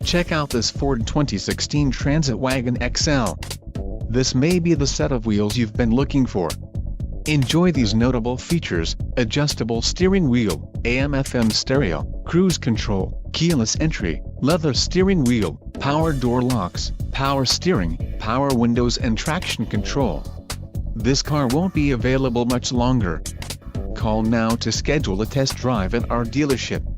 Check out this Ford 2016 Transit Wagon XL. This may be the set of wheels you've been looking for. Enjoy these notable features: adjustable steering wheel, AM/FM stereo, cruise control, keyless entry, leather steering wheel, power door locks, power steering, power windows and traction control. This car won't be available much longer. Call now to schedule a test drive at our dealership.